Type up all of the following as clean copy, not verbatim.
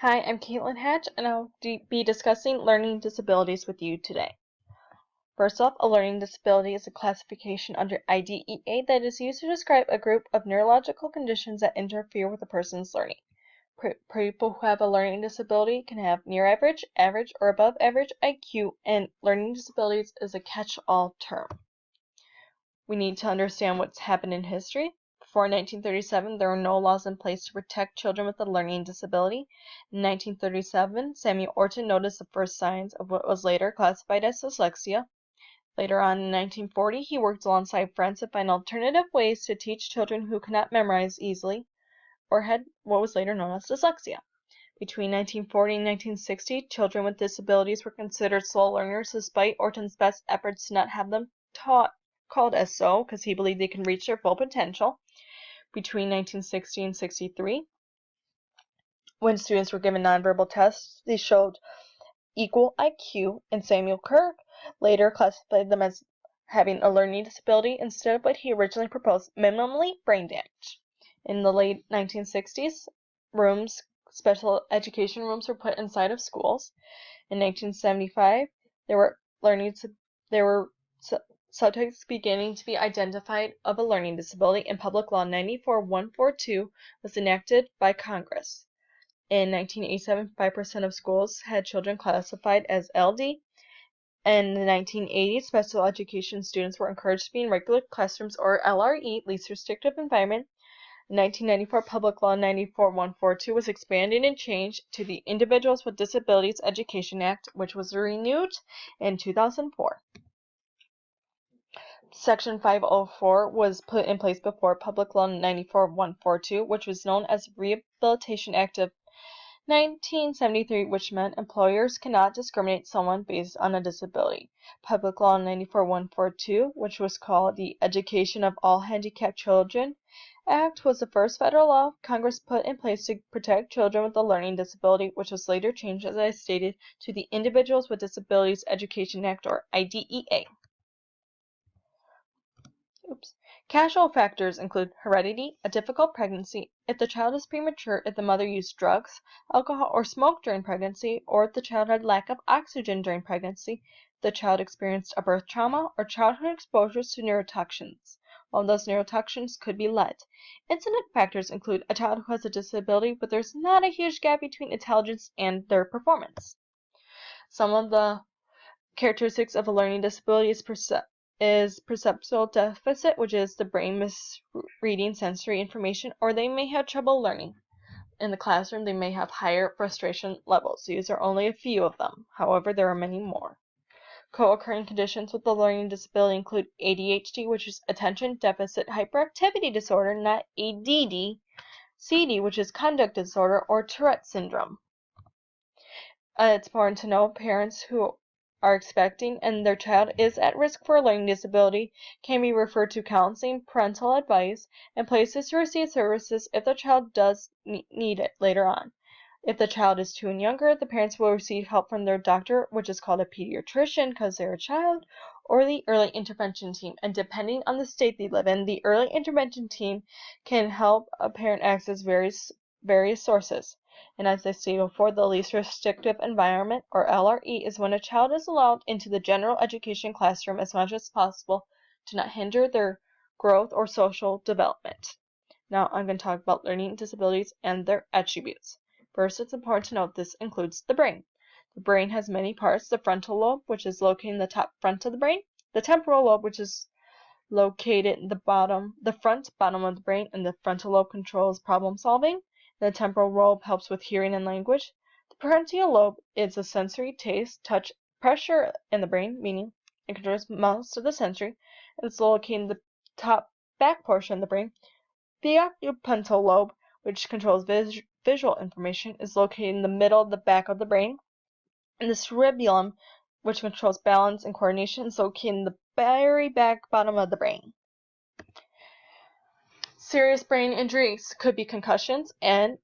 Hi, I'm Caitlin Hatch, and I'll be discussing learning disabilities with you today. First off, a learning disability is a classification under IDEA that is used to describe a group of neurological conditions that interfere with a person's learning. People who have a learning disability can have near average, average, or above average IQ, and learning disabilities is a catch-all term. We need to understand what's happened in history. Before 1937, there were no laws in place to protect children with a learning disability. In 1937, Samuel Orton noticed the first signs of what was later classified as dyslexia. Later on in 1940, he worked alongside friends to find alternative ways to teach children who could not memorize easily or had what was later known as dyslexia. Between 1940 and 1960, children with disabilities were considered slow learners despite Orton's best efforts to not have them called as so because he believed they can reach their full potential. Between 1960 and 63, when students were given nonverbal tests, they showed equal IQ, and Samuel Kirk later classified them as having a learning disability instead of what he originally proposed, minimally brain damage. In the late 1960s, special education rooms were put inside of schools. In 1975, there were subjects beginning to be identified of a learning disability, and Public Law 94-142 was enacted by Congress. In 1987, 5% of schools had children classified as LD. In the 1980s, special education students were encouraged to be in regular classrooms or LRE, least restrictive environment. In 1994, Public Law 94-142 was expanded and changed to the Individuals with Disabilities Education Act, which was renewed in 2004. Section 504 was put in place before Public Law 94-142, which was known as Rehabilitation Act of 1973, which meant employers cannot discriminate someone based on a disability. Public Law 94-142, which was called the Education of All Handicapped Children Act, was the first federal law Congress put in place to protect children with a learning disability, which was later changed, as I stated, to the Individuals with Disabilities Education Act, or IDEA. Casual factors include heredity, a difficult pregnancy, if the child is premature, if the mother used drugs, alcohol, or smoked during pregnancy, or if the child had lack of oxygen during pregnancy, if the child experienced a birth trauma, or childhood exposures to neurotoxins. One of those neurotoxins could be lead. Incident factors include a child who has a disability, but there's not a huge gap between intelligence and their performance. Some of the characteristics of a learning disability is perceptual deficit, which is the brain misreading sensory information, or they may have trouble learning. In the classroom, they may have higher frustration levels. These are only a few of them. However, there are many more. Co-occurring conditions with the learning disability include ADHD, which is attention deficit hyperactivity disorder, not ADD, CD, which is conduct disorder, or Tourette syndrome. It's important to know parents who are expecting and their child is at risk for a learning disability can be referred to counseling, parental advice, and places to receive services if the child does need it later on. If the child is 2 and younger, the parents will receive help from their doctor, which is called a pediatrician because they're a child, or the early intervention team. And depending on the state they live in, the early intervention team can help a parent access various sources. And as I stated before, the least restrictive environment, or LRE, is when a child is allowed into the general education classroom as much as possible to not hinder their growth or social development. Now I'm going to talk about learning disabilities and their attributes. First, it's important to note this includes the brain. The brain has many parts: the frontal lobe, which is located in the top front of the brain, the temporal lobe, which is located in the front bottom of the brain, and the frontal lobe controls problem solving. The temporal lobe helps with hearing and language. The parental lobe is a sensory, taste, touch, pressure in the brain, meaning it controls most of the sensory, and it's located in the top back portion of the brain. The occipital lobe, which controls visual information, is located in the middle of the back of the brain. And the cerebellum, which controls balance and coordination, is located in the very back bottom of the brain. Serious brain injuries could be concussions, and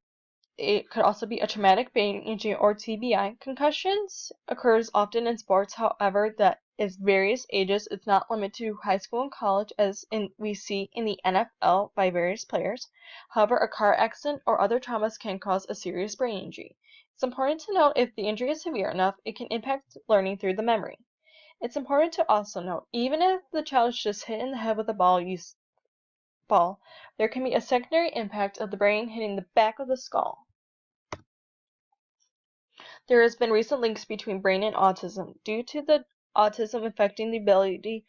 it could also be a traumatic brain injury, or TBI. Concussions occurs often in sports. However, that is various ages. It's not limited to high school and college as we see in the NFL by various players. However, a car accident or other traumas can cause a serious brain injury. It's important to note if the injury is severe enough, it can impact learning through the memory. It's important to also note, even if the child is just hit in the head with a ball, there can be a secondary impact of the brain hitting the back of the skull. There has been recent links between brain and autism. Due to the autism affecting the ability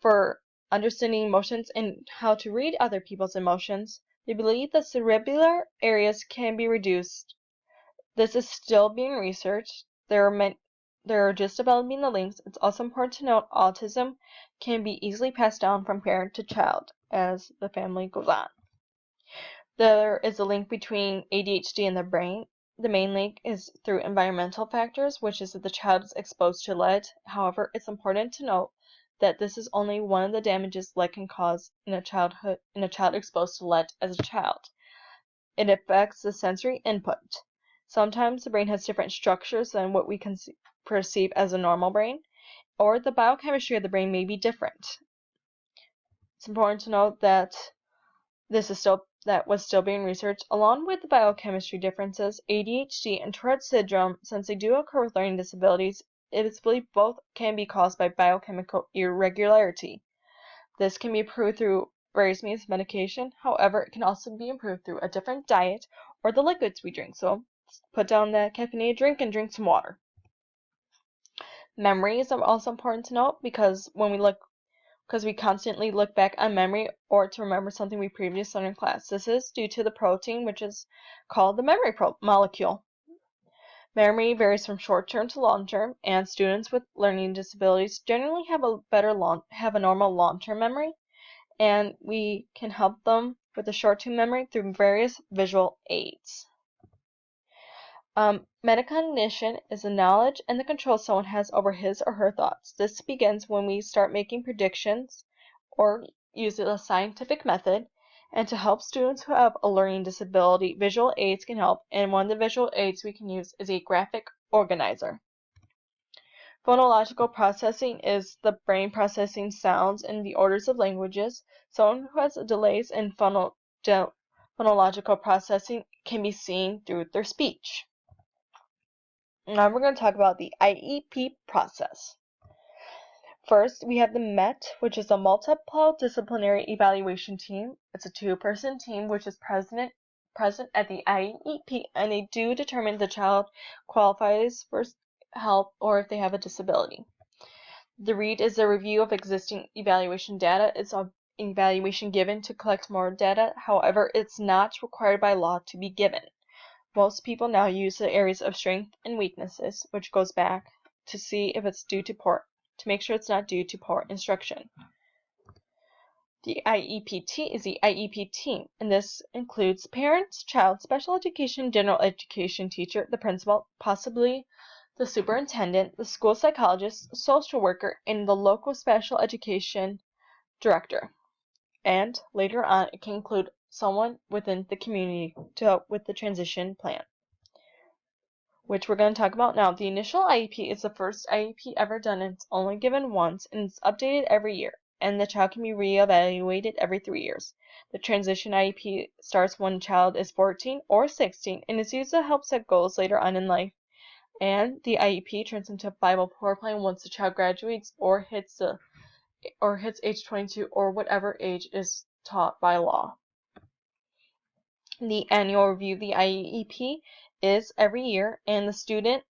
for understanding emotions and how to read other people's emotions, they believe the cerebellar areas can be reduced. This is still being researched. They're just developing the links. It's also important to note autism can be easily passed down from parent to child as the family goes on. There is a link between ADHD and the brain. The main link is through environmental factors, which is that the child is exposed to lead. However, it's important to note that this is only one of the damages lead can cause in a child exposed to lead as a child. It affects the sensory input. Sometimes the brain has different structures than what we can perceive as a normal brain, or the biochemistry of the brain may be different. It's important to note that that was still being researched. Along with the biochemistry differences, ADHD and Tourette's syndrome, since they do occur with learning disabilities, it is believed both can be caused by biochemical irregularity. This can be improved through various means of medication. However, it can also be improved through a different diet or the liquids we drink. So put down that caffeinated drink and drink some water. Memories are also important to note because we constantly look back on memory or to remember something we previously learned in class. This is due to the protein, which is called the memory molecule. Memory varies from short-term to long-term, and students with learning disabilities generally have a normal long-term memory, and we can help them with the short-term memory through various visual aids. Metacognition is the knowledge and the control someone has over his or her thoughts. This begins when we start making predictions or use a scientific method. And to help students who have a learning disability, visual aids can help. And one of the visual aids we can use is a graphic organizer. Phonological processing is the brain processing sounds in the orders of languages. Someone who has delays in phonological processing can be seen through their speech. Now we're going to talk about the IEP process. First, we have the MET, which is a multidisciplinary evaluation team. It's a two-person team which is present at the IEP, and they do determine the child qualifies for help or if they have a disability. The READ is a review of existing evaluation data. It's an evaluation given to collect more data. However, it's not required by law to be given. Most people now use the areas of strength and weaknesses, which goes back to see if it's due to make sure it's not due to poor instruction. The IEPT is the IEP team, and this includes parents, child, special education, general education teacher, the principal, possibly the superintendent, the school psychologist, social worker, and the local special education director. And later on, it can include someone within the community to help with the transition plan, which we're going to talk about now. The initial IEP is the first IEP ever done, and it's only given once, and it's updated every year, and the child can be reevaluated every 3 years. The transition IEP starts when a child is 14 or 16, and is used to help set goals later on in life, and the IEP turns into a 504 plan once the child graduates or hits age 22 or whatever age is taught by law. The annual review of the IEP is every year, and the student,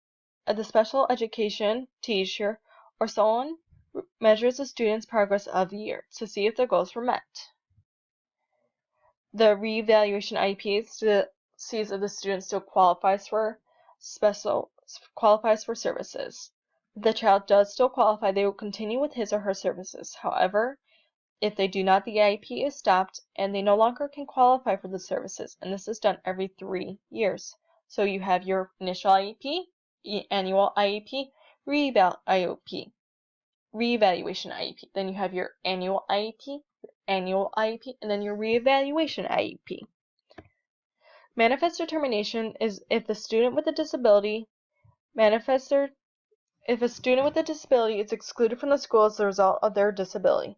the special education teacher, or someone measures the student's progress of the year to see if their goals were met. The reevaluation IEP sees if the student still qualifies for services. If the child does still qualify, they will continue with his or her services. However, if they do not, the IEP is stopped and they no longer can qualify for the services, and this is done every 3 years. So you have your initial IEP, annual IEP, reevaluation IEP. Then you have your annual IEP, and then your reevaluation IEP. Manifest determination is if the student with a disability manifests their if a student with a disability is excluded from the school as a result of their disability.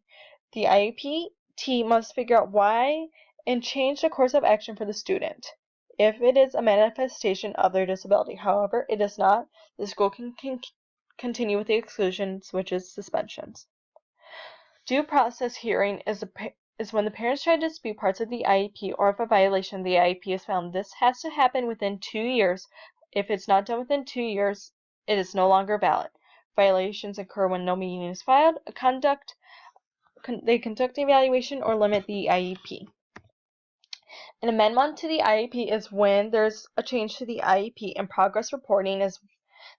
The IEP must figure out why and change the course of action for the student if it is a manifestation of their disability. However, it is not, the school can continue with the exclusions, which is suspensions. Due process hearing is when the parents try to dispute parts of the IEP or if a violation of the IEP is found. This has to happen within 2 years. If it's not done within 2 years, it is no longer valid. Violations occur when no meeting is filed, they conduct the evaluation, or limit the IEP. An amendment to the IEP is when there's a change to the IEP, and progress reporting is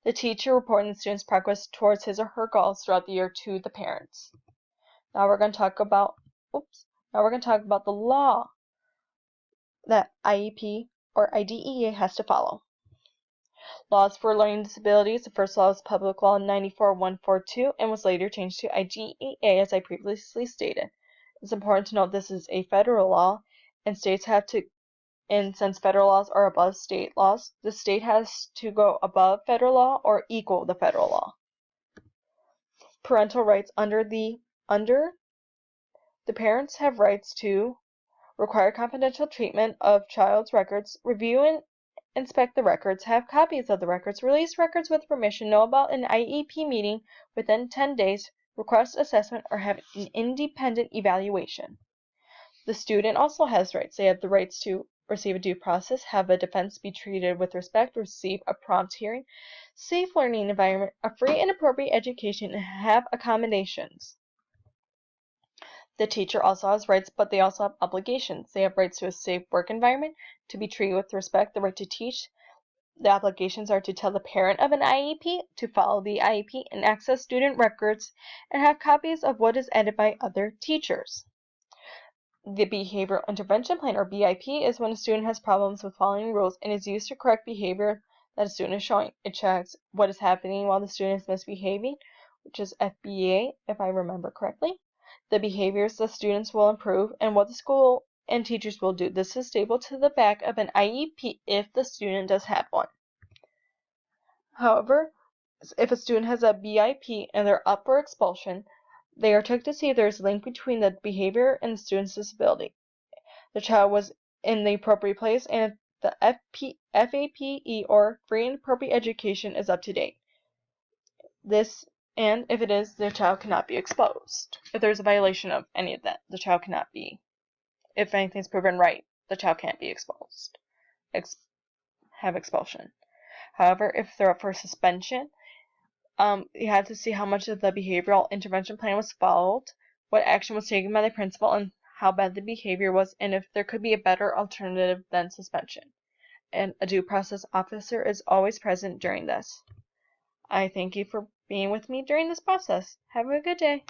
the teacher reporting the student's progress towards his or her goals throughout the year to the parents. Now we're going to talk about the law that IEP or IDEA has to follow. Laws for learning disabilities. The first law is Public Law 94-142 and was later changed to IDEA, as I previously stated. It's important to note this is a federal law, and states have to, and since federal laws are above state laws, the state has to go above federal law or equal the federal law. Parental rights. The parents have rights to require confidential treatment of child's records, review and inspect the records, have copies of the records, release records with permission, know about an IEP meeting within 10 days, request assessment, or have an independent evaluation. The student also has rights. They have the rights to receive a due process, have a defense, be treated with respect, receive a prompt hearing, safe learning environment, a free and appropriate education, and have accommodations. The teacher also has rights, but they also have obligations. They have rights to a safe work environment, to be treated with respect, the right to teach. The obligations are to tell the parent of an IEP, to follow the IEP, and access student records, and have copies of what is added by other teachers. The Behavioral Intervention Plan, or BIP, is when a student has problems with following rules and is used to correct behavior that a student is showing. It checks what is happening while the student is misbehaving, which is FBA, if I remember correctly. The behaviors the students will improve, and what the school and teachers will do. This is stapled to the back of an IEP if the student does have one. However, if a student has a BIP and they're up for expulsion, they are checked to see if there is a link between the behavior and the student's disability. The child was in the appropriate place, and if the FAPE or free and appropriate education is up to date. And if it is, the child cannot be exposed. If there's a violation of any of that, the child cannot be. If anything's proven right, the child can't be exposed. Have expulsion. However, if they're up for suspension, you have to see how much of the behavioral intervention plan was followed, what action was taken by the principal, and how bad the behavior was, and if there could be a better alternative than suspension. And a due process officer is always present during this. I thank you for being with me during this process. Have a good day.